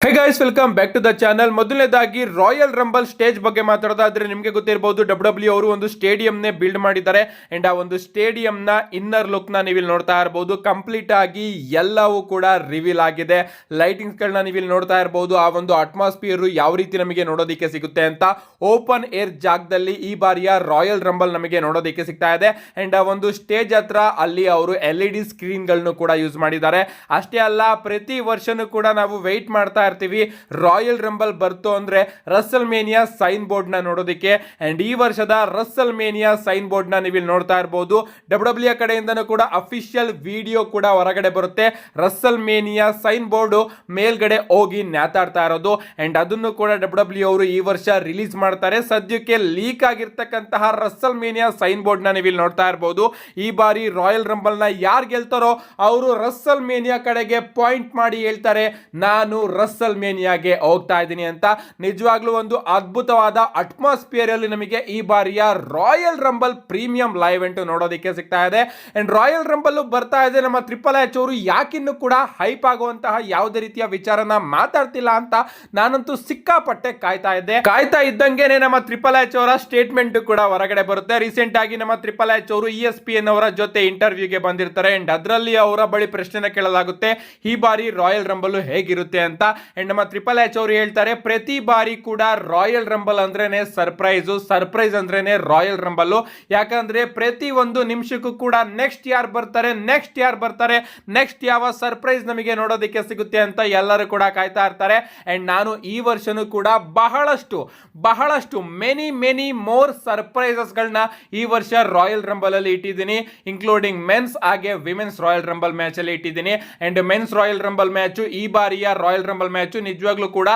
Hey guys, welcome back to the channel. ಮೊದಲನೇದಾಗಿ royal rumble stage ಬಗ್ಗೆ ಮಾತಾಡೋದಾದ್ರೆ ನಿಮಗೆ ಗೊತ್ತಿರಬಹುದು, ಡಬ್ಲ್ಯೂ ಅವರು ಒಂದು ಸ್ಟೇಡಿಯಂ ನೇ ಬಿಲ್ಡ್ ಮಾಡಿದ್ದಾರೆ. ಅಂಡ್ ಆ ಒಂದು ಸ್ಟೇಡಿಯಂ ನ ಇನ್ನರ್ ಲುಕ್ ನ ನೀವು ಇಲ್ಲಿ ನೋಡ್ತಾ ಇರಬಹುದು. ಕಂಪ್ಲೀಟ್ ಆಗಿ ಎಲ್ಲವೂ ಕೂಡ ರಿವೀಲ್ ಆಗಿದೆ. ಲೈಟಿಂಗ್ಸ್ ಗಳನ್ನ ನೀವು ಇಲ್ಲಿ ನೋಡ್ತಾ ಇರಬಹುದು. ಆ ಒಂದು ಅಟ್ಮಾಸ್ಫಿಯರ್ ಯಾವ ರೀತಿ ನಮಗೆ ನೋಡೋದಕ್ಕೆ ಸಿಗುತ್ತೆ ಅಂತ ಓಪನ್ ಏರ್ ಜಾಗದಲ್ಲಿ ಈ ಬಾರಿಯ ರಾಯಲ್ ರಂಬಲ್ ನಮಗೆ ನೋಡೋದಕ್ಕೆ ಸಿಗ್ತಾ ಇದೆ. ಅಂಡ್ ಆ ಒಂದು ಸ್ಟೇಜ್ ಹತ್ರ ಅಲ್ಲಿ ಅವರು LED ಸ್ಕ್ರೀನ್ ಗಳನ್ನು ಕೂಡ ಯೂಸ್ ಮಾಡಿದ್ದಾರೆ. ಅಷ್ಟೇ ಅಲ್ಲ, ಪ್ರತಿ ವರ್ಷನೂ ಕೂಡ ನಾವು ವೆಯ್ಟ್ ಮಾಡ್ತಾ ಇರ್ತೀವಿ ರಾಯಲ್ ರಂಬಲ್ ಬರ್ತು ಅಂದ್ರೆ ರಸಲ್ ಮೇನಿಯಾ ಸೈನ್ ಬೋರ್ಡ್ ನ ನೋಡೋದಕ್ಕೆ. ಅಂಡ್ ಈ ವರ್ಷದ ರಸಲ್ ಮೇನಿಯಾ ಸೈನ್ ಬೋರ್ಡ್ ನ ನೀವು ಇಲ್ಲಿ ನೋಡ್ತಾ ಇರಬಹುದು. ಡಬ್ಲ್ಯೂ ಕಡೆಯಿಂದನೂ ಕೂಡ ಅಫಿಷಿಯಲ್ ವಿಡಿಯೋ ಕೂಡ ಹೊರಗಡೆ ಬರುತ್ತೆ. ರಸಲ್ ಮೇನಿಯಾ ಸೈನ್ ಬೋರ್ಡ್ ಮೇಲ್ಗಡೆ ಹೋಗಿ ನ್ಯಾತಾಡ್ತಾ ಇರೋದು. ಅಂಡ್ ಅದನ್ನು ಕೂಡ ಡಬ್ಲ್ಯೂ ಅವರು ಈ ವರ್ಷ ರಿಲೀಸ್ ಮಾಡ್ತಾರೆ. ಸದ್ಯಕ್ಕೆ ಲೀಕ್ ಆಗಿರ್ತಕ್ಕಂತಹ ರಸಲ್ ಮೇನಿಯಾ ಸೈನ್ ಬೋರ್ಡ್ ನ ನೀವು ಇಲ್ಲಿ ನೋಡ್ತಾ ಇರಬಹುದು. ಈ ಬಾರಿ ರಾಯಲ್ ರಂಬಲ್ ನ ಯಾರು ಗೆಲ್ತಾರೋ ಅವರು ರಸಲ್ ಮೇನಿಯಾ ಕಡೆಗೆ ಪಾಯಿಂಟ್ ಮಾಡಿ ಹೇಳ್ತಾರೆ, ನಾನು ರಸಲ್ ಮೇನಿಯಾಗೆ ಹೋಗ್ತಾ ಇದ್ದೀನಿ ಅಂತ. ನಿಜವಾಗ್ಲೂ ಒಂದು ಅದ್ಭುತವಾದ ಅಟ್ಮಾಸ್ಫಿಯರ್ ಅಲ್ಲಿ ನಮಗೆ ಈ ಬಾರಿಯ royal rumble premium live event ನೋಡೋದಕ್ಕೆ ಸಿಗ್ತಾ ಇದೆ. ಅಂಡ್ ರಾಯಲ್ ರಂಬಲ್ ಬರ್ತಾ ಇದೆ. ನಮ್ಮ ಟ್ರಿಪಲ್ ಎಚ್ ಅವರು ಯಾಕಿನ್ನು ಕೂಡ ಹೈಪ್ ಆಗುವಂತಹ ಯಾವುದೇ ರೀತಿಯ ವಿಚಾರನ ಮಾತಾಡ್ತಿಲ್ಲ ಅಂತ ನಾನಂತೂ ಸಿಕ್ಕಾಪಟ್ಟೆ ಕಾಯ್ತಾ ಇದ್ದಂಗೆನೆ ನಮ್ಮ ಟ್ರಿಪಲ್ ಎಚ್ ಅವರ ಸ್ಟೇಟ್ಮೆಂಟ್ ಕೂಡ ಹೊರಗಡೆ ಬರುತ್ತೆ. ರೀಸೆಂಟ್ ಆಗಿ ನಮ್ಮ ಟ್ರಿಪಲ್ ಎಚ್ ಅವರು ESPN ಅವರ ಜೊತೆ ಇಂಟರ್ವ್ಯೂಗೆ ಬಂದಿರ್ತಾರೆ. ಅಂಡ್ ಅದರಲ್ಲಿ ಅವರ ಬಳಿ ಪ್ರಶ್ನೆ ಕೇಳಲಾಗುತ್ತೆ, ಈ ಬಾರಿ ರಾಯಲ್ ರಂಬಲ್ ಹೇಗಿರುತ್ತೆ ಅಂತ. ಅಂಡ್ ನಮ್ಮ ಟ್ರಿಪಲ್ ಎಚ್ ಅವರು ಹೇಳ್ತಾರೆ, ಪ್ರತಿ ಬಾರಿ ಕೂಡ ರಾಯಲ್ ರಂಬಲ್ ಅಂದ್ರೇನೆ ಸರ್ಪ್ರೈಸ್ ಅಂದ್ರೇನೆ ರಾಯಲ್ ರಂಬಲ್. ಯಾಕಂದ್ರೆ ಪ್ರತಿ ಒಂದು ನಿಮಿಷಕ್ಕೂ ಕೂಡ ನೆಕ್ಸ್ಟ್ ಯಾರು ಬರ್ತಾರೆ, ನೆಕ್ಸ್ಟ್ ಯಾವ ಸರ್ಪ್ರೈಸ್ ನಮಗೆ ನೋಡೋದಕ್ಕೆ ಸಿಗುತ್ತೆ ಅಂತ ಎಲ್ಲರೂ ಕೂಡ ಕಾಯ್ತಾ ಇರ್ತಾರೆ. ಅಂಡ್ ನಾನು ಈ ವರ್ಷನೂ ಕೂಡ ಬಹಳಷ್ಟು ಮೆನಿ ಮೋರ್ ಸರ್ಪ್ರೈಸಸ್ ಗಳನ್ನ ಈ ವರ್ಷ ರಾಯಲ್ ರಂಬಲ್ ಅಲ್ಲಿ ಇಟ್ಟಿದ್ದೀನಿ. ಇನ್ಕ್ಲೂಡಿಂಗ್ ಮೆನ್ಸ್ ಹಾಗೆ ವಿಮೆನ್ಸ್ ರಾಯಲ್ ರಂಬಲ್ ಮ್ಯಾಚ್ ಅಲ್ಲಿ ಇಟ್ಟಿದ್ದೀನಿ. And men's royal rumble match, ಈ ಬಾರಿಯ ರಾಯಲ್ ರಂಬಲ್ ಮ್ಯಾಚ್ ನಿಜವಾಗ್ಲೂ ಕೂಡ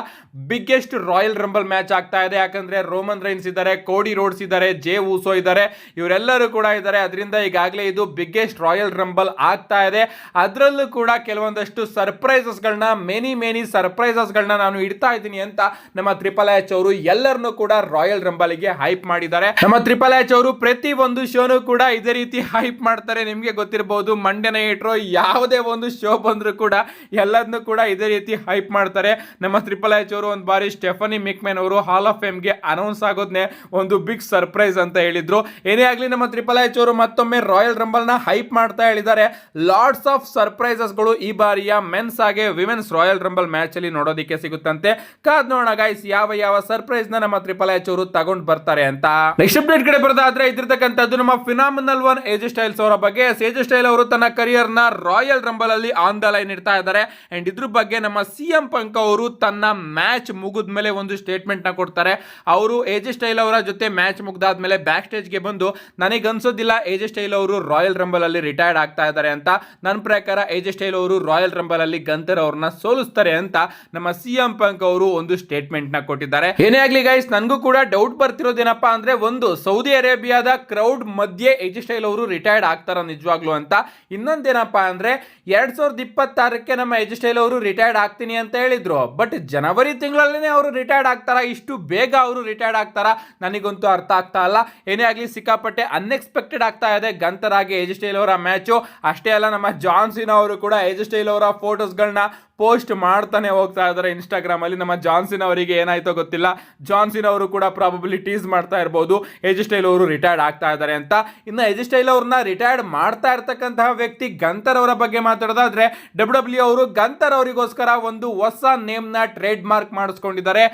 ಬಿಗ್ಗೆಸ್ಟ್ ರಾಯಲ್ ರಂಬಲ್ ಮ್ಯಾಚ್ ಆಗ್ತಾ ಇದೆ. ಯಾಕಂದ್ರೆ ರೋಮನ್ ರೈನ್ಸ್ ಇದ್ದಾರೆ, ಕೋಡಿ ರೋಡ್ಸ್ ಇದ್ದಾರೆ, ಜೇ ಊಸೋ ಇದ್ದಾರೆ, ಇವರೆಲ್ಲರೂ ಕೂಡ ಇದ್ದಾರೆ. ಅದರಿಂದ ಈಗಾಗಲೇ ಇದು ಬಿಗ್ಗೆಸ್ಟ್ ರಾಯಲ್ ರಂಬಲ್ ಆಗ್ತಾ ಇದೆ. ಅದರಲ್ಲೂ ಕೂಡ ಕೆಲವೊಂದಷ್ಟು ಸರ್ಪ್ರೈಸಸ್ ಗಳನ್ನ ಮೆನಿ ಸರ್ಪ್ರೈಸಸ್ ಗಳನ್ನ ನಾನು ಇಡ್ತಾ ಇದ್ದೀನಿ ಅಂತ ನಮ್ಮ ಟ್ರಿಪಲ್ ಎಚ್ ಅವರು ಎಲ್ಲರನ್ನು ಕೂಡ ರಾಯಲ್ ರಂಬಲ್ ಗೆ ಹೈಪ್ ಮಾಡಿದ್ದಾರೆ. ನಮ್ಮ ಟ್ರಿಪಲ್ ಎಚ್ ಅವರು ಪ್ರತಿ ಒಂದು ಶೋನು ಕೂಡ ಇದೇ ರೀತಿ ಹೈಪ್ ಮಾಡ್ತಾರೆ. ನಿಮ್ಗೆ ಗೊತ್ತಿರಬಹುದು, ಮಂಡ್ಯ ನೈಟ್ ಯಾವುದೇ ಒಂದು ಶೋ ಬಂದ್ರು ಕೂಡ ಎಲ್ಲದನ್ನು ಕೂಡ ಇದೇ ರೀತಿ ಹೈಪ್ ಮಾಡ್ತಾರೆ. ನಮ್ಮ ಟ್ರಿಪಲ್ ಎಚ್ ಅವರು ಒಂದು ಬಾರಿ ಸ್ಟೆಫನಿ ಮೆಕ್ಮೆನ್ ಅವರು ಹಾಲ್ ಆಫ್ ಫೇಮ್ ಗೆ ಅನೌನ್ಸ್ ಆಗೋದ್ನೇ ಒಂದು ಬಿಗ್ ಸರ್ಪ್ರೈಸ್ ಅಂತ ಹೇಳಿದ್ರು. ಏನೇ ಆಗ್ಲಿ, ನಮ್ಮ ಟ್ರಿಪಲ್ ಎಚ್ ಅವರು ಮತ್ತೊಮ್ಮೆ ರಾಯಲ್ ರಂಬಲ್ ನ ಹೈಪ್ ಮಾಡ್ತಾ ಹೇಳಿದ್ದಾರೆ. ಲಾಟ್ಸ್ ಆಫ್ ಸರ್ಪ್ರೈಸಸ್ ಗಳು ಈ ಬಾರಿಯ ಮೆನ್ಸ್ ಹಾಗೆ ವಿಮೆನ್ಸ್ ರಾಯಲ್ ರಂಬಲ್ ಮ್ಯಾಚ್ ಅಲ್ಲಿ ನೋಡೋದಕ್ಕೆ ಸಿಗುತ್ತಂತೆ. ಕಾದ್ ನೋಡೋಣ ಗೈಸ್, ಯಾವ ಸರ್ಪ್ರೈಸ್ ನ ನಮ್ಮ ಟ್ರಿಪಲ್ ಎಚ್ ಅವರು ತಗೊಂಡ್ ಬರ್ತಾರೆ ಅಂತ. ನೆಕ್ಸ್ಟ್ ಅಪ್ಡೇಟ್ ಕಡೆ ಬರೋದಾದ್ರೆ ಇದ್ದಿರ್ತಕ್ಕಂಥದ್ದು ನಮ್ಮ ಫಿನಾಮಿನಲ್ ಒನ್ AJ ಸ್ಟೈಲ್ಸ್ ಅವರ ಬಗ್ಗೆ. AJ ಸ್ಟೈಲ್ ಅವರು ತನ್ನ ಕರಿಯರ್ ನ ರಾಯಲ್ ರಂಬಲ್ ಅಲ್ಲಿ ಆನ್ ದ ಲೈನ್ ಇಡ್ತಾ ಇದ್ದಾರೆ. ಅಂಡ್ ಇದ್ರ ಬಗ್ಗೆ ನಮ್ಮ CM ಪಂಕ್ ಅವರು ತನ್ನ ಮ್ಯಾಚ್ ಮುಗಿದ್ಮೇಲೆ ಒಂದು ಸ್ಟೇಟ್ಮೆಂಟ್ ನ ಕೊಡ್ತಾರೆ. ಅವರು AJ ಸ್ಟೈಲ್ ಅವರ ಜೊತೆ ಮ್ಯಾಚ್ ಮುಗ್ದಾದ್ಮೇಲೆ ಬ್ಯಾಕ್ ಸ್ಟೇಜ್ ಗೆ ಬಂದು, ನನಗೆ ಅನ್ಸೋದಿಲ್ಲ AJ ಸ್ಟೈಲ್ ಅವರು ರಾಯಲ್ ರಂಬಲ್ ಅಲ್ಲಿ ರಿಟೈರ್ಡ್ ಆಗ್ತಾ ಇದ್ದಾರೆ ಅಂತ. ನನ್ನ ಪ್ರಕಾರ AJ ಸ್ಟೈಲ್ ಅವರು ರಾಯಲ್ ರಂಬಲ್ ಅಲ್ಲಿ ಗಂತರ್ ಅವ್ರನ್ನ ಸೋಲಿಸ್ತಾರೆ ಅಂತ ನಮ್ಮ CM ಪಂಕ್ ಅವರು ಒಂದು ಸ್ಟೇಟ್ಮೆಂಟ್ ನ ಕೊಟ್ಟಿದ್ದಾರೆ. ಏನೇ ಆಗ್ಲಿ ಗೈಸ್, ನನಗೂ ಕೂಡ ಡೌಟ್ ಬರ್ತಿರೋದೇನಪ್ಪಾ ಅಂದ್ರೆ, ಒಂದು ಸೌದಿ ಅರೇಬಿಯಾದ ಕ್ರೌಡ್ ಮಧ್ಯೆ AJ ಸ್ಟೈಲ್ ಅವರು ರಿಟೈರ್ಡ್ ಆಗ್ತಾರ ನಿಜವಾಗ್ಲು ಅಂತ. ಇನ್ನೊಂದೇನಪ್ಪಾ ಅಂದ್ರೆ 2026ಕ್ಕೆ ನಮ್ಮ AJ ಸ್ಟೈಲ್ ಅವರು ರಿಟೈರ್ಡ್ ಆಗ್ತೀನಿ ಅಂತ ಹೇಳಿದ್ರು. ಬಟ್ ಜನವರಿ ತಿಂಗಳಲ್ಲೇ ಅವರು ರಿಟೈರ್ಡ್ ಆಗ್ತಾರ, ಇಷ್ಟು ಬೇಗ ಅವರು ರಿಟೈರ್ಡ್ ಆಗ್ತಾರ, ನನಗಂತೂ ಅರ್ಥ ಆಗ್ತಾ ಇಲ್ಲ. ಏನೇ ಆಗ್ಲಿ, ಸಿಕ್ಕಾಪಟ್ಟೆ ಅನ್ಎಕ್ಸ್ಪೆಕ್ಟೆಡ್ ಆಗ್ತಾ ಇದೆ ಗಂತರ್ ಆಗಿ AJ ಸ್ಟೈಲ್ ಅವರ ಮ್ಯಾಚು. ಅಷ್ಟೇ ಅಲ್ಲ, ನಮ್ಮ ಜಾನ್ ಸಿನಾ ಅವರು ಕೂಡ AJ ಸ್ಟೈಲ್ ಅವರ ಫೋಟೋಸ್ ಗಳನ್ನ ಪೋಸ್ಟ್ ಮಾಡ್ತಾನೆ ಹೋಗ್ತಾ ಇದ್ದಾರೆ ಇನ್ಸ್ಟಾಗ್ರಾಮ್ ಅಲ್ಲಿ. ನಮ್ಮ ಜಾನ್ ಸಿನಾ ಅವರಿಗೆ ಏನಾಯ್ತೋ ಗೊತ್ತಿಲ್ಲ, ಜಾನ್ ಸಿನಾ ಅವರು ಕೂಡ ಪ್ರಾಬಬ್ಲಿ ಟೀಸ್ ಮಾಡ್ತಾ ಇರಬಹುದು AJ ಸ್ಟೈಲ್ ಅವರು ರಿಟೈರ್ಡ್ ಆಗ್ತಾ ಇದ್ದಾರೆ ಅಂತ. ಇನ್ನು AJ ಸ್ಟೈಲ್ ಅವ್ರನ್ನ ರಿಟೈರ್ಡ್ ಮಾಡ್ತಾ ಇರ್ತಕ್ಕಂತಹ ವ್ಯಕ್ತಿ ಗಂತರ್ ಅವರ ಬಗ್ಗೆ ಮಾತಾಡೋದಾದ್ರೆ, ಡಬ್ಲ್ಯೂ ಅವರು ಗಂತರ್ ಅವರಿಗೋಸ್ಕರ ಒಂದು ಹೊಸ ನೇಮ್ ನ ಟ್ರೇಡ್ ಮಾರ್ಕ್ ಮಾಡಿಸ್ಕೊಂಡಿದ್ದಾರೆ.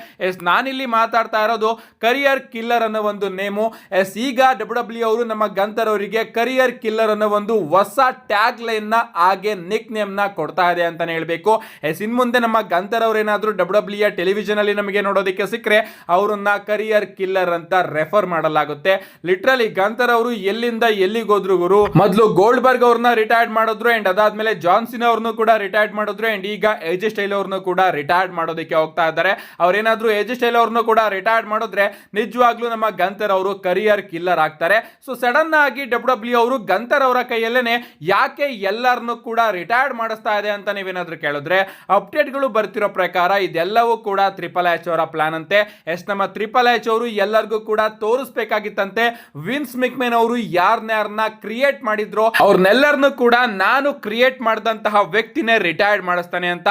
ನಾನಿಲ್ಲಿ ಮಾತಾಡ್ತಾ ಇರೋದು ಕರಿಯರ್ ಕಿಲ್ಲರ್ ಅನ್ನೋ ಒಂದು ನೇಮು. ಈಗ ಡಬ್ಲ್ಯೂ ಅವರು ನಮ್ಮ ಗಂತರ್ ಅವರಿಗೆ ಕರಿಯರ್ ಕಿಲ್ಲರ್ ಅನ್ನೋ ಒಂದು ಹೊಸ ಟ್ಯಾಗ್ ಲೈನ್ ನ ಹಾಗೆ ನಿಕ್ ನೇಮ್ ನ ಕೊಡ್ತಾ ಇದೆ ಅಂತಾನೆ ಹೇಳ್ಬೇಕು. ಇನ್ ಮುಂದೆ ನಮ್ಮ ಗಂತರ್ ಅವರು ಏನಾದ್ರೂ ಡಬ್ಲ್ಯೂ ಟೆಲಿವಿಷನ್ ಅಲ್ಲಿ ನಮಗೆ ನೋಡೋದಕ್ಕೆ ಸಿಕ್ಕರೆ ಅವರನ್ನ ಕರಿಯರ್ ಕಿಲ್ಲರ್ ಅಂತ ರೆಫರ್ ಮಾಡಲಾಗುತ್ತೆ. ಲಿಟ್ರಲಿ ಗಂತರ್ ಅವರು ಎಲ್ಲಿಂದ ಎಲ್ಲಿಗೆ ಹೋದ್ರು ಗುರು. ಮೊದಲು ಗೋಲ್ಡ್ ಬರ್ಗ್ ಅವ್ರನ್ನ ರಿಟೈರ್ಡ್ ಮಾಡಿದ್ರು, ಅಂಡ್ ಅದಾದ್ಮೇಲೆ ಜಾನ್ ಸಿನಾ ಅವ್ರನ್ನು ಕೂಡ ರಿಟೈರ್ಡ್ ಮಾಡಿದ್ರು, ಅಂಡ್ ಈಗ AJ ಸ್ಟೈಲ್ ಅವ್ರನ್ನು ಕೂಡ ರಿಟೈರ್ಡ್ ಮಾಡೋದಕ್ಕೆ ಹೋಗ್ತಾ ಇದ್ದಾರೆ. ಅವ್ರೇನಾದ್ರೂ AJ ಸ್ಟೈಲ್ ಅವ್ರನ್ನು ಕೂಡ ರಿಟೈರ್ಡ್ ಮಾಡಿದ್ರೆ ನಿಜವಾಗ್ಲೂ ನಮ್ಮ ಗಂತರ್ ಅವರು ಕರಿಯರ್ ಕಿಲ್ಲರ್ ಆಗ್ತಾರೆ. ಸೊ ಸಡನ್ ಆಗಿ ಡಬ್ಲ್ಯೂ ಅವರು ಗಂತರ್ ಅವರ ಕೈಯಲ್ಲೇನೆ ಯಾಕೆ ಎಲ್ಲರನ್ನು ಕೂಡ ರಿಟೈರ್ಡ್ ಮಾಡಿಸ್ತಾ ಇದೆ ಅಂತ ನೀವೇನಾದ್ರೂ ಕೇಳಿದ್ರೆ, ಅಪ್ಡೇಟ್ ಗಳು ಬರ್ತಿರೋ ಪ್ರಕಾರ ಇದೆಲ್ಲವೂ ಕೂಡ ಟ್ರಿಪಲ್ ಎಚ್ ಅವರ ಪ್ಲಾನ್ ಅಂತೆ. ನಮ್ಮ ಟ್ರಿಪಲ್ ಎಚ್ ಅವರು ಎಲ್ಲರಿಗೂ ಕೂಡ ತೋರಿಸಬೇಕಾಗಿತ್ತಂತೆ ವಿನ್ಸ್ ಮೆಕ್ಮೆನ್ ಅವರು ಯಾರನ್ನ ಕ್ರಿಯೇಟ್ ಮಾಡಿದ್ರು ಅವ್ರನ್ನೆಲ್ಲರನ್ನು ಕೂಡ ನಾನು ಕ್ರಿಯೇಟ್ ಮಾಡಿದಂತಹ ವ್ಯಕ್ತಿನೇ ರಿಟೈರ್ಡ್ ಮಾಡಿಸ್ತಾನೆ ಅಂತ.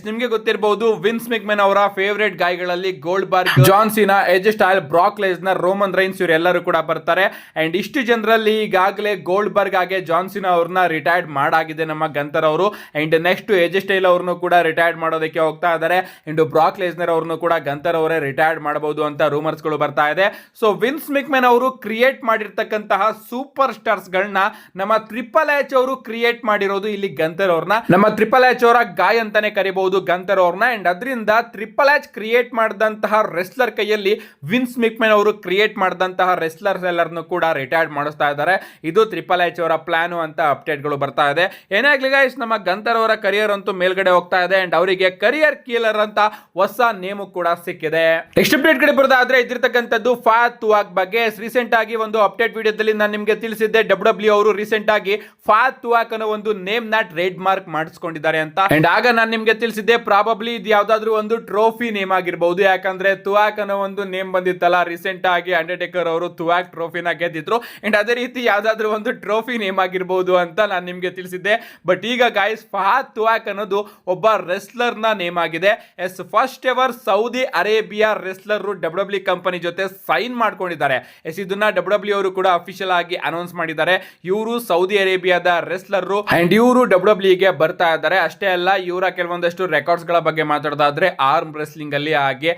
ನಿಮ್ಗೆ ಗೊತ್ತಿರಬಹುದು ವಿನ್ಸ್ ಮೆಕ್ಮೆನ್ ಅವರ ಫೇವರೇಟ್ ಗಾಯಗಳಲ್ಲಿ Goldberg, John Cena, AJ Styles, Brock Lesnar, Roman Reigns ಇವರೆಲ್ಲರೂ ಕೂಡ ಬರ್ತಾರೆ. ಅಂಡ್ ಇಷ್ಟು ಜನರಲ್ಲಿ ಈಗಾಗಲೇ ಗೋಲ್ಡ್ ಬರ್ಗ್ ಹಾಗೆ ಜಾನ್ ಸಿನಾ ಅವ್ರನ್ನ ರಿಟೈರ್ಡ್ ಮಾಡಾಗಿದೆ ನಮ್ಮ ಗಂತರ್ ಅವರು. ಅಂಡ್ ನೆಕ್ಸ್ಟ್ ಎಜ್ ಸ್ಟೈಲ್ ಅವ್ರನ್ನು ಕೂಡ ರಿಟೈರ್ಡ್ ಮಾಡೋದಕ್ಕೆ ಹೋಗ್ತಾ ಇದ್ದಾರೆ. ಅಂಡ್ ಬ್ರಾಕ್ ಲೆಸ್ನರ್ ಅವ್ರನ್ನು ಕೂಡ ಗಂತರ್ ಅವರೇ ರಿಟೈರ್ಡ್ ಮಾಡಬಹುದು ಅಂತ ರೂಮರ್ಸ್ ಗಳು ಬರ್ತಾ ಇದೆ. ಸೊ ವಿನ್ಸ್ ಮೆಕ್ಮೆನ್ ಅವರು ಕ್ರಿಯೇಟ್ ಮಾಡಿರ್ತಕ್ಕಂತಹ ಸೂಪರ್ ಸ್ಟಾರ್ಸ್ ಗಳನ್ನ ನಮ್ಮ ಟ್ರಿಪಲ್ ಎಚ್ ಅವರು ಕ್ರಿಯೇಟ್ ಮಾಡಿರೋದು ಇಲ್ಲಿ ಗಂತರ್ ಅವ್ರನ್ನ. ನಮ್ಮ ಟ್ರಿಪಲ್ ಎಚ್ ಅವರ ಗಾಯ ಅಂತಾನೆ ಕರಿಬಹುದು ಗಂತರ್ ಅವ್ರನ್ನ. ಅಂಡ್ ಅದರಿಂದ ಟ್ರಿಪಲ್ ಎಚ್ ಕ್ರಿಯೇಟ್ ಮಾಡಿದಂತಹ ರೆಸ್ಲರ್ ಕೈಯಲ್ಲಿ ವಿನ್ಸ್ ಮೆಕ್ಮೆನ್ ಅವರು ಕ್ರಿಯೇಟ್ ಮಾಡಿದಂತಹ ರೆಸ್ಲರ್ಸ್ ಎಲ್ಲರನ್ನು ಕೂಡ ರಿಟೈರ್ಡ್ ಮಾಡಿಸ್ತಾ ಇದ್ದಾರೆ. ಇದು ಟ್ರಿಪಲ್ ಎಚ್ ಅವರ ಪ್ಲಾನ್ ಅಂತ ಅಪ್ಡೇಟ್ ಗಳು ಬರ್ತಾ ಇದೆ. ಏನಾಗ್ಲಿ ಗೈಸ್, ನಮ್ಮ ಗಂತರ್ ಅವರ ಕರಿಯರ್ ಅಂತೂ ಮೇಲ್ಗಡೆ ಹೋಗ್ತಾ ಇದೆ. ಅಂಡ್ ಅವರಿಗೆ ಕರಿಯರ್ ಕಿಲ್ಲರ್ ಅಂತ ಹೊಸ ನೇಮು ಕೂಡ ಸಿಕ್ಕಿದೆ. ನೆಕ್ಸ್ಟ್ ಅಪ್ಡೇಟ್ ಕಡೆ ಬರೋದಾದ್ರೆ ಇದಿರ್ತಕ್ಕಂಥದ್ದು ಫಹದ್ ತುವಾಕ್ ಬಗ್ಗೆ. ರೀಸೆಂಟ್ ಆಗಿ ಒಂದು ಅಪ್ಡೇಟ್ ವಿಡಿಯೋದಲ್ಲಿ ನಾನು ನಿಮಗೆ ತಿಳಿಸಿದ್ದೆ ಡಬ್ಲ್ಯೂ ಅವರು ರೀಸೆಂಟ್ ಆಗಿ ಫಹದ್ ತುವಾಕ್ ಅನ್ನೋ ಒಂದು ನೇಮ್ ನ ಟ್ರೇಡ್ ಮಾರ್ಕ್ ಮಾಡಿಸ್ಕೊಂಡಿದ್ದಾರೆ ಅಂತ. ಅಂಡ್ ಆಗ ನಾನು ನಿಮಗೆ ತಿಳಿಸಿದ್ದೆ ಪ್ರಾಬಬ್ಲಿ ಇದು ಯಾವ್ದಾದ್ರು ಒಂದು ಟ್ರೋಫಿ ನೇಮ್ ಆಗಿರಬಹುದು. ಯಾಕಂದ್ರೆ ತುವಾಕ್ ಅನ್ನೋ ಒಂದು ನೇಮ್ ಬಂದಿತ್ತಲ್ಲ, ರೀಸೆಂಟ್ ಆಗಿ ಅಂಡರ್ಟೇಕರ್ ಅವರು ತುವಾಕ್ ಟ್ರೋಫಿನ ಗೆದ್ದಿದ್ರು. ಅಂಡ್ ಅದೇ ರೀತಿ ಯಾವ್ದಾದ್ರು ಒಂದು ಟ್ರೋಫಿ ನೇಮ್ ಆಗಿರಬಹುದು ಅಂತ ನಾನು ನಿಮ್ಗೆ ತಿಳಿಸಿದ್ದೆ. ಬಟ್ ಈಗ ಗಾಯ್ಸ್ ಫಹದ್ ತುವಾಕ್ ಅನ್ನೋದು ಒಬ್ಬ ರೆಸ್ಲರ್ ನ ನೇಮ್ ಆಗಿದೆ. Yes, first ever Saudi Arabia wrestler W company ಜೊತೆ ಸೈನ್ ಮಾಡ್ಕೊಂಡಿದ್ದಾರೆ. ಎಸ್, ಇದನ್ನ ಡಬ್ಲ್ಯೂ ಅವರು ಕೂಡ ಅಫಿಷಿಯಲ್ ಆಗಿ ಅನೌನ್ಸ್ ಮಾಡಿದ್ದಾರೆ. ಇವರು ಸೌದಿ ಅರೇಬಿಯಾದ ರೆಸ್ಲರ್ ಅಂಡ್ ಇವರು ಡಬ್ಲ್ಯೂ ಗೆ ಬರ್ತಾ ಇದ್ದಾರೆ. ಅಷ್ಟೇ ಅಲ್ಲ, ಇವರ ಕೆಲವೊಂದಷ್ಟು ರೆಕಾರ್ಡ್ಸ್ ಗಳ ಬಗ್ಗೆ ಮಾತಾಡೋದಾದ್ರೆ ಆರ್ಮ್ ರೆಸ್ಲಿಂಗ್ ಅಲ್ಲಿ ಹಾಗೆ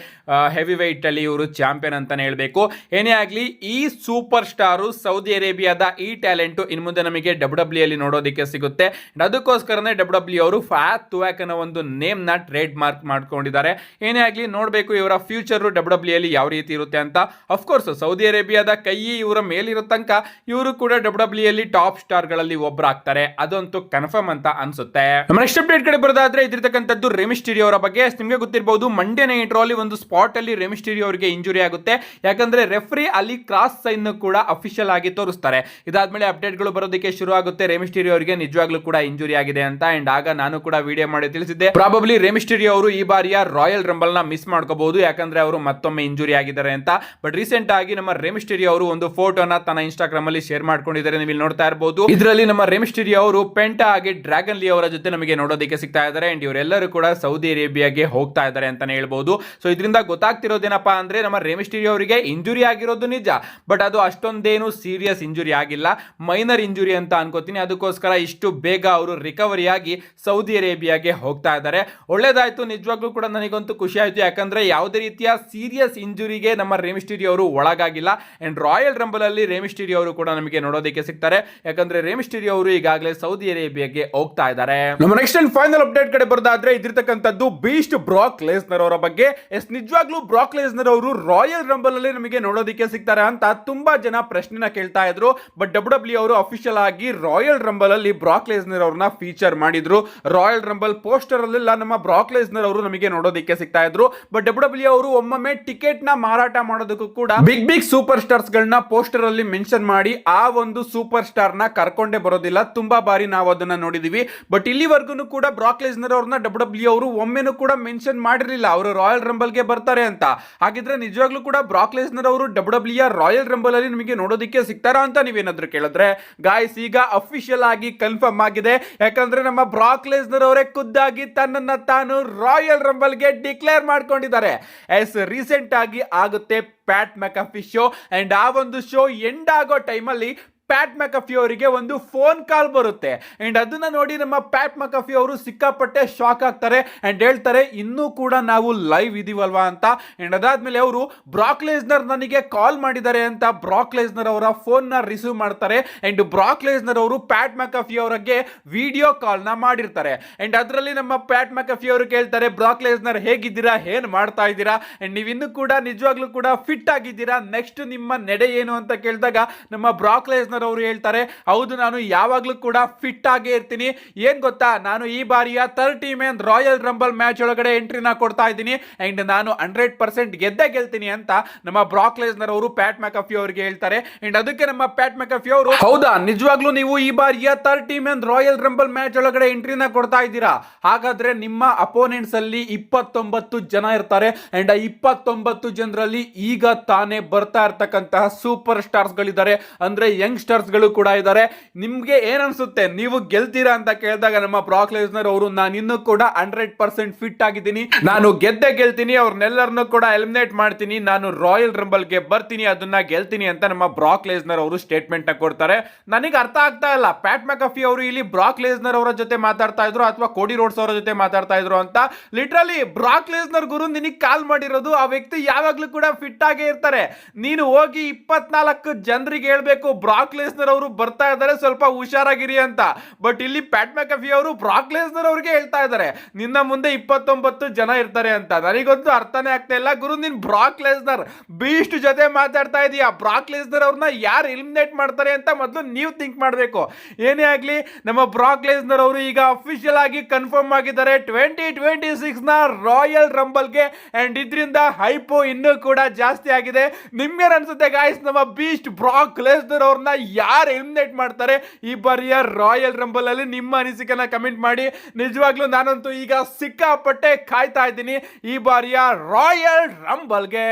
ಹೆವಿ ವೆಯ್ಟ್ ಅಲ್ಲಿ ಇವರು ಚಾಂಪಿಯನ್ ಅಂತಾನೆ ಹೇಳ್ಬೇಕು. ಏನೇ ಆಗ್ಲಿ, ಈ ಸೂಪರ್ ಸ್ಟಾರು ಸೌದಿ ಅರೇಬಿಯಾದ ಈ ಟ್ಯಾಲೆಂಟ್ ಇನ್ ಮುಂದೆ ನಮಗೆ ಡಬ್ಲ್ಯೂ ಅಲ್ಲಿ ನೋಡೋದಕ್ಕೆ ಸಿಗುತ್ತೆ. ಅದಕ್ಕೋಸ್ಕರನೇ ಡಬ್ಲ್ಯೂ ಅವರು ಫಹದ್ ತುವಾಕ್ ಅನ್ನೋ ಒಂದು ನೇಮ್ ನ ಟ್ರೇಡ್ ಮಾರ್ಕ್ ಮಾಡ್ಕೊಂಡಿದ್ದಾರೆ. ಏನೇ ಆಗ್ಲಿ ನೋಡ್ಬೇಕು ಇವರ ಫ್ಯೂಚರ್ ಡಬ್ಲ್ಯೂ ಅಲ್ಲಿ ಯಾವ ರೀತಿ ಇರುತ್ತೆ ಅಂತ. ಅಫ್ಕೋರ್ಸ್ ಸೌದಿ ಅರೇಬಿಯಾದ ಕೈ ಇವರ ಮೇಲಿರೋ ತನಕ ಇವರು ಕೂಡ ಡಬ್ಲ್ಯೂ ಅಲ್ಲಿ ಟಾಪ್ ಸ್ಟಾರ್ ಗಳಲ್ಲಿ ಒಬ್ಬರಾಗ್ತಾರೆ, ಅದಂತೂ ಕನ್ಫರ್ಮ್ ಅಂತ ಅನ್ಸುತ್ತೆ. ನಮ್ಮ ನೆಕ್ಸ್ಟ್ ಅಪ್ಡೇಟ್ ಕಡೆ ಬರೋದಾದ್ರೆ ಇದಿರ್ತಕ್ಕಂಥದ್ದು ರೆ ಮಿಸ್ಟೀರಿಯೋ ಅವರ ಬಗ್ಗೆ. ನಿಮಗೆ ಗೊತ್ತಿರಬಹುದು ಮಂಡೇ ನೈಟ್ ರಾ ಅಲ್ಲಿ ಒಂದು ಸ್ಪಾಟ್ ಅಲ್ಲಿ ರೆ ಮಿಸ್ಟೀರಿಯೋ ಅವರಿಗೆ ಇಂಜುರಿ ಆಗುತ್ತೆ. ಯಾಕಂದ್ರೆ ರೆಫ್ರಿ ಅಲ್ಲಿ ಕ್ರಾಸ್ ಸೈನ್ ಕೂಡ ಅಫಿಷಿಯಲ್ ಆಗಿ ತೋರಿಸ್ತಾರೆ. ಇದಾದ್ಮೇಲೆ ಅಪ್ಡೇಟ್ ಗಳು ಬರೋದಕ್ಕೆ ಶುರು ಆಗುತ್ತೆ ರೆ ಮಿಸ್ಟೀರಿಯೋ ಅವರಿಗೆ ನಿಜವಾಗ್ಲೂ ಕೂಡ ಇಂಜುರಿ ಆಗಿದೆ ಅಂತ. ಅಂಡ್ ಆಗ ನಾನು ಕೂಡ ವಿಡಿಯೋ ಮಾಡಿ ತಿಳಿಸಿದ್ದೆ ಪ್ರಾಬಬ್ಲಿ ರೆ ಮಿಸ್ಟೀರಿಯೋ ಅವರು ಈ ಬಾರಿಯ ರಾಯಲ್ ರಂಬಲ್ ನ ಮಿಸ್ ಮಾಡ್ಕೋಬಹುದು, ಯಾಕಂದ್ರೆ ಅವರು ಮತ್ತೊಮ್ಮೆ ಇಂಜುರಿ ಆಗಿದ್ದಾರೆ ಅಂತ. ಬಟ್ ರೀಸೆಂಟ್ ಆಗಿ ನಮ್ಮ ರೆ ಮಿಸ್ಟೀರಿಯೋ ಅವರು ಒಂದು ಫೋಟೋನ ತನ್ನ ಇನ್ಸ್ಟಾಗ್ರಾಮ್ ಅಲ್ಲಿ ಶೇರ್ ಮಾಡ್ಕೊಂಡಿದ್ದಾರೆ, ನೀವು ಇಲ್ಲಿ ನೋಡ್ತಾ ಇರಬಹುದು. ಇದರಲ್ಲಿ ನಮ್ಮ ರೆ ಮಿಸ್ಟೀರಿಯೋ ಅವರು ಪೆಂಟಾ ಹಾಗೆ ಡ್ರ್ಯಾಗನ್ ಲೀ ಅವರ ಜೊತೆ ನಮಗೆ ನೋಡೋದಕ್ಕೆ ಸಿಗ್ತಾ ಇದ್ದಾರೆ. ಅಂಡ್ ಇವರೆಲ್ಲರೂ ಕೂಡ ಸೌದಿ ಅರೇಬಿಯಾಗೆ ಹೋಗ್ತಾ ಇದ್ದಾರೆ ಅಂತಾನೆ ಹೇಳ್ಬಹುದು. ಸೊ ಇದರಿಂದ ಗೊತ್ತಾಗ್ತಿರೋದೇನಪ್ಪಾ ಅಂದ್ರೆ ನಮ್ಮ ರೆ ಮಿಸ್ಟೀರಿಯೋ ಅವರಿಗೆ ಇಂಜುರಿ ಆಗಿರೋದು ನಿಜ, ಬಟ್ ಅದು ಅಷ್ಟೊಂದೇನು ಸೀರಿಯಸ್ ಇಂಜುರಿ ಆಗಿಲ್ಲ, ಮೈನರ್ ಇಂಜುರಿ ಅಂತ ಅನ್ಕೋತೀನಿ. ಅದಕ್ಕೋಸ್ಕರ ಇಷ್ಟು ಬೇಗ ಅವರು ರಿಕವರಿ ಆಗಿ ಸೌದಿ ಅರೇಬಿಯಾಗೆ ಹೋಗ್ತಾ ಇದ್ದಾರೆ. ಒಳ್ಳೇದಾಯ್ತು, ನಿಜವಾಗ್ಲೂ ಕೂಡ ನನಗಂತೂ ಖುಷಿ ಆಯ್ತು. ಯಾಕಂದ್ರೆ ಯಾವುದೇ ರೀತಿಯ ಸೀರಿಯಸ್ ಇಂಜುರಿಗೆ ನಮ್ಮ ರೆ ಮಿಸ್ಟೀರಿಯೋ ಅವರು ಒಳಗಾಗಿಲ್ಲ. ಅಂಡ್ ರಾಯಲ್ ರಂಬಲ್ ಅಲ್ಲಿ ರೆ ಮಿಸ್ಟೀರಿಯೋ ಅವರು ಕೂಡ ನಮಗೆ ನೋಡೋದಕ್ಕೆ ಸಿಗ್ತಾರೆ. ಯಾಕಂದ್ರೆ ರೆ ಮಿಸ್ಟೀರಿಯೋ ಅವರು ಈಗಾಗಲೇ ಸೌದಿ ಅರೇಬಿಯಾಗೆ ಹೋಗ್ತಾ ಇದ್ದಾರೆ. ನಮ್ಮ ನೆಕ್ಸ್ಟ್ ಅಂಡ್ ಫೈನಲ್ ಅಪ್ಡೇಟ್ ಕಡೆ ಬರೋದಾದ್ರೆ ಇದಿರ್ತಕ್ಕಂಥದ್ದು ಬೀಸ್ಟ್ ಬ್ರಾಕ್ ಲೆಸ್ನರ್ ಅವರ ಬಗ್ಗೆ. ಎಸ್, ನಿಜವಾಗ್ಲೂ ಬ್ರಾಕ್ ಲೆಸ್ನರ್ ಅವರು ರಾಯಲ್ ರಂಬಲ್ ಅಲ್ಲಿ ನಮಗೆ ನೋಡೋದಕ್ಕೆ ಸಿಗ್ತಾರೆ ಅಂತ ತುಂಬಾ ಜನ ಪ್ರಶ್ನೆನ ಕೇಳ್ತಾ ಇದ್ರು. ಬಟ್ ಡಬ್ಲ್ಯೂ ಅವರು ಅಫಿಷಿಯಲ್ ಆಗಿ ರಾಯಲ್ ರಂಬಲ್ ಅಲ್ಲಿ ಬ್ರಾಕ್ ಲೆಸ್ನರ್ ಅವ್ರನ್ನ ಫೀಚರ್ ಮಾಡಿದ್ರು. ರಾಯಲ್ ರಂಬಲ್ ಪೋಸ್ಟರ್ ಅಲ್ಲೆಲ್ಲ ನಮ್ಮ ಬ್ರಾಕ್ ಲೆಸ್ನರ್ ಅವರು ನಮಗೆ ನೋಡೋದಕ್ಕೆ ಸಿಗ್ತಾ ಇದ್ರು. ಬಟ್ ಡಬ್ಲ್ಯೂ ಅವರು ಒಮ್ಮೊಮ್ಮೆ ಟಿಕೆಟ್ ನ ಮಾರಾಟ ಮಾಡೋದಕ್ಕೂ ಕೂಡ ಬಿಗ್ ಸೂಪರ್ ಸ್ಟಾರ್ಸ್ ಗಳನ್ನ ಪೋಸ್ಟರ್ ಅಲ್ಲಿ ಮೆನ್ಷನ್ ಮಾಡಿ ಆ ಒಂದು ಸೂಪರ್ ಸ್ಟಾರ್ ನ ಕರ್ಕೊಂಡೇ ಬರೋದಿಲ್ಲ. ತುಂಬಾ ಬಾರಿ ನಾವು ಅದನ್ನ ನೋಡಿದೀವಿ. ಬಟ್ ಇಲ್ಲಿವರೆಗೂ ಕೂಡ ಬ್ರಾಕ್ ಲೆಸ್ನರ್ ಅವ್ರನ್ನ ಡಬ್ಲ್ಯೂ ಅವರು ಒಮ್ಮೆನೂ ಕೂಡ ಮೆನ್ಷನ್ ಮಾಡಿರಲಿಲ್ಲ ಅವರು ರಾಯಲ್ ರಂಬಲ್ ಗೆ ಬರ್ತಾರೆ ಅಂತ. ಹಾಗಿದ್ರೆ ನಿಜವಾಗ್ಲೂ ಕೂಡ ಬ್ರಾಕ್ ಲೆಸ್ನರ್ ಅವರು ಡಬ್ಲ್ಯೂ ರಾಯಲ್ ರಂಬಲ್ ಅಲ್ಲಿ ನಿಮಗೆ ನೋಡೋದಕ್ಕೆ ಸಿಗ್ತಾರಾ ಅಂತ ನೀವೇನಾದ್ರೂ ಕೇಳಿದ್ರೆ ಗಾಯ್ಸ್, ಈಗ ಅಫಿಷಿಯಲ್ ಆಗಿ ಕನ್ಫರ್ಮ್ ಆಗಿದೆ. ಯಾಕಂದ್ರೆ ನಮ್ಮ ಬ್ರಾಕ್ ಲೆಸ್ನರ್ ಅವರೇ ಖುದ್ದಾಗಿ ತನ್ನನ್ನ ತಾನು ರಾಯಲ್ ರಂಬಲ್ ಗೆ ಡಿಕ್ಲೇರ್ ಮಾಡ್ಕೊಂಡಿದ್ದಾರೆ. ಎಸ್, ರೀಸೆಂಟ್ ಆಗಿ ಆಗುತ್ತೆ ಪ್ಯಾಟ್ ಮೆಕಾಫಿ ಶೋ. ಅಂಡ್ ಆ ಒಂದು ಶೋ ಎಂಡ್ ಆಗೋ ಟೈಮಲ್ಲಿ ಪ್ಯಾಟ್ ಮೆಕಾಫಿ ಅವರಿಗೆ ಒಂದು ಫೋನ್ ಕಾಲ್ ಬರುತ್ತೆ. ಅಂಡ್ ಅದನ್ನ ನೋಡಿ ನಮ್ಮ ಪ್ಯಾಟ್ ಮೆಕಾಫಿ ಅವರು ಸಿಕ್ಕಾಪಟ್ಟೆ ಶಾಕ್ ಆಗ್ತಾರೆ ಅಂಡ್ ಹೇಳ್ತಾರೆ ಇನ್ನೂ ಕೂಡ ನಾವು ಲೈವ್ ಇದೀವಲ್ವಾ ಅಂತ. ಅಂಡ್ ಅದಾದ್ಮೇಲೆ ಅವರು ಬ್ರಾಕ್ ಲೆಸ್ನರ್ ನನಗೆ ಕಾಲ್ ಮಾಡಿದ್ದಾರೆ ಅಂತ ಬ್ರಾಕ್ ಲೆಸ್ನರ್ ಅವರ ಫೋನ್ ನ ರಿಸೀವ್ ಮಾಡ್ತಾರೆ. ಅಂಡ್ ಬ್ರಾಕ್ ಲೆಸ್ನರ್ ಅವರು ಪ್ಯಾಟ್ ಮೆಕಾಫಿ ಅವರಿಗೆ ವಿಡಿಯೋ ಕಾಲ್ ನ ಮಾಡಿರ್ತಾರೆ. ಅಂಡ್ ಅದರಲ್ಲಿ ನಮ್ಮ ಪ್ಯಾಟ್ ಮೆಕಾಫಿ ಅವರು ಕೇಳ್ತಾರೆ, ಬ್ರಾಕ್ ಲೆಸ್ನರ್ ಹೇಗಿದ್ದೀರಾ, ಏನ್ ಮಾಡ್ತಾ ಇದ್ದೀರಾ, ಅಂಡ್ ನೀವು ಇನ್ನೂ ಕೂಡ ನಿಜವಾಗ್ಲೂ ಕೂಡ ಫಿಟ್ ಆಗಿದ್ದೀರಾ, ನೆಕ್ಸ್ಟ್ ನಿಮ್ಮ ನಡೆ ಏನು ಅಂತ ಕೇಳಿದಾಗ ನಮ್ಮ ಬ್ರಾಕ್ ಲೆಸ್ನರ್ ಅವರು ಹೇಳ್ತಾರೆ, ಹೌದು ನಾನು ಯಾವಾಗ್ಲೂ ಕೂಡ ಫಿಟ್ ಆಗೇ ಇರ್ತೀನಿ. ಏನ್ ಗೊತ್ತಾ, ನಾನು ಈ ಬಾರಿಯ 30 ಮ್ಯಾನ್ ರಾಯಲ್ ರಂಬಲ್ ಮ್ಯಾಚ್ ಒಳಗಡೆ ಎಂಟ್ರಿನ ಕೊಡ್ತಾ ಇದ್ದೀನಿ ಅಂಡ್ ನಾನು 100% ಗೆದ್ದೇ ಗೆಲ್ತೀನಿ ಅಂತ ನಮ್ಮ ಬ್ರಾಕ್ ಲೆಸ್ನರ್ ಅವರು ಪ್ಯಾಟ್ ಮೆಕಾಫಿ ಅವರಿಗೆ ಹೇಳ್ತಾರೆ. ಅಂಡ್ ಅದಕ್ಕೆ ನಮ್ಮ ಪ್ಯಾಟ್ ಮೆಕಾಫಿ ಅವರು, ಹೌದಾ ನಿಜವಾಗ್ಲೂ ನೀವು ಈ ಬಾರಿಯ 30 ಮ್ಯಾನ್ ರಾಯಲ್ ರಂಬಲ್ ಮ್ಯಾಚ್ ಒಳಗಡೆ ಎಂಟ್ರಿನ ಕೊಡ್ತಾ ಇದ್ದೀರಾ, ಹಾಗಾದ್ರೆ ನಿಮ್ಮ ಅಪೋನೆಂಟ್ಸ್ ಅಲ್ಲಿ 29 ಜನ ಇರ್ತಾರೆ. ಅಂಡ್ 29 ಜನರಲ್ಲಿ ಈಗ ತಾನೇ ಬರ್ತಾ ಇರ್ತಕ್ಕಂತಹ ಸೂಪರ್ ಸ್ಟಾರ್ಸ್ ಗಳಿದ್ದಾರೆ, ಅಂದ್ರೆ ಯಂಗ್ ಯಂಗ್ಸ್ಟರ್ಸ್ ಗಳು ಕೂಡ ಇದ್ದಾರೆ. ನಿಮ್ಗೆ ಏನ್ ಅನ್ಸುತ್ತೆ, ನೀವು ಗೆಲ್ತೀರಾ ಅಂತ ಕೇಳಿದಾಗ ನಮ್ಮ ಬ್ರಾಕ್ ಲೆಸ್ನರ್ ಅವರು ನಾನು ಇನ್ನೂ ಕೂಡ 100% ಫಿಟ್ ಆಗಿದ್ದೀನಿ, ನಾನು ಗೆದ್ದೆ ಗೆಲ್ತೀನಿ, ಅವ್ರನ್ನೆಲ್ಲರನ್ನು ಕೂಡ ಎಲಿಮಿನೇಟ್ ಮಾಡ್ತೀನಿ, ನಾನು ರಾಯಲ್ ರಂಬಲ್ ಗೆ ಬರ್ತೀನಿ, ಅದನ್ನ ಗೆಲ್ತೀನಿ ಅಂತ ನಮ್ಮ ಬ್ರಾಕ್ ಲೆಸ್ನರ್ ಅವರು ಸ್ಟೇಟ್ಮೆಂಟ್ ನ ಕೊಡ್ತಾರೆ. ನನಗೆ ಅರ್ಥ ಆಗ್ತಾ ಇಲ್ಲ, ಪ್ಯಾಟ್ ಮೆಕಫಿ ಅವರು ಇಲ್ಲಿ ಬ್ರಾಕ್ ಲೆಸ್ನರ್ ಅವರ ಜೊತೆ ಮಾತಾಡ್ತಾ ಇದ್ರು ಅಥವಾ ಕೋಡಿ ರೋಡ್ಸ್ ಅವರ ಜೊತೆ ಮಾತಾಡ್ತಾ ಇದ್ರು ಅಂತ. ಲಿಟ್ರಲಿ ಬ್ರಾಕ್ ಲೆಸ್ನರ್ ಗುರು ನಿನಗೆ ಕಾಲ್ ಮಾಡಿರೋದು, ಆ ವ್ಯಕ್ತಿ ಯಾವಾಗ್ಲೂ ಕೂಡ ಫಿಟ್ ಆಗೇ ಇರ್ತಾರೆ. ನೀನು ಹೋಗಿ 24 ಜನರಿಗೆ ಹೇಳ್ಬೇಕು ಬ್ರಾಕ್ ಲೆಸ್ನರ್ ಅವರು ಬರ್ತಾ ಇದ್ದಾರೆ, ಸ್ವಲ್ಪ ಹುಷಾರಾಗಿರಿ ಅಂತ. ಬಟ್ ಇಲ್ಲಿ ಪ್ಯಾಟ್ ಮೆಕಫಿ ಅವರು ಬ್ರಾಕ್ ಲೆಸ್ನರ್ ಅವ್ರಿಗೆ ಹೇಳ್ತಾ ಇದ್ದಾರೆ ನಿನ್ನ ಮುಂದೆ 29 ಜನ ಇರ್ತಾರೆ ಅಂತ. ನನಗಂತೂ ಅರ್ಥನೇ ಆಗ್ತಾ ಇಲ್ಲ ಗುರು, ನೀನ್ ಬ್ರಾಕ್ ಲೆಸ್ನರ್ ಬೀಸ್ಟ್ ಜೊತೆ ಮಾತಾಡ್ತಾ ಇದೀಯಾ. ಬ್ರಾಕ್ ಲೆಸ್ನರ್ ಅವ್ರನ್ನ ಯಾರು ಎಲಿಮಿನೇಟ್ ಮಾಡ್ತಾರೆ ಅಂತ ಮೊದಲು ನೀವು ಥಿಂಕ್ ಮಾಡಬೇಕು. ಏನೇ ಆಗ್ಲಿ, ನಮ್ಮ ಬ್ರಾಕ್ ಲೆಸ್ನರ್ ಅವರು ಈಗ ಅಫಿಷಿಯಲ್ ಆಗಿ ಕನ್ಫರ್ಮ್ ಆಗಿದ್ದಾರೆ 2026 ನ ರಾಯಲ್ ರಂಬಲ್ಗೆ. ಅಂಡ್ ಇದರಿಂದ ಹೈಪು ಇನ್ನೂ ಕೂಡ ಜಾಸ್ತಿ ಆಗಿದೆ. ನಿಮ್ಗೆ ಅನ್ಸುತ್ತೆ ಗಾಯ್ಸ್, ನಮ್ಮ ಬೀಸ್ಟ್ ಬ್ರಾಕ್ ಲೆಸ್ನರ್ ಅವ್ರನ್ನ ಯಾರು ಎಲಿಮಿನೇಟ್ ಮಾಡ್ತಾರೆ ಈ ಬಾರಿಯ ರಾಯಲ್ ರಂಬಲ್ ಅಲ್ಲಿ? ನಿಮ್ಮ ಅನಿಸಿಕೆನ ಕಮೆಂಟ್ ಮಾಡಿ. ನಿಜವಾಗ್ಲೂ ನಾನಂತೂ ಈಗ ಸಿಕ್ಕಾಪಟ್ಟೆ ಕಾಯ್ತಾ ಇದ್ದೀನಿ ಈ ಬಾರಿಯ ರಾಯಲ್ ರಂಬಲ್ಗೆ.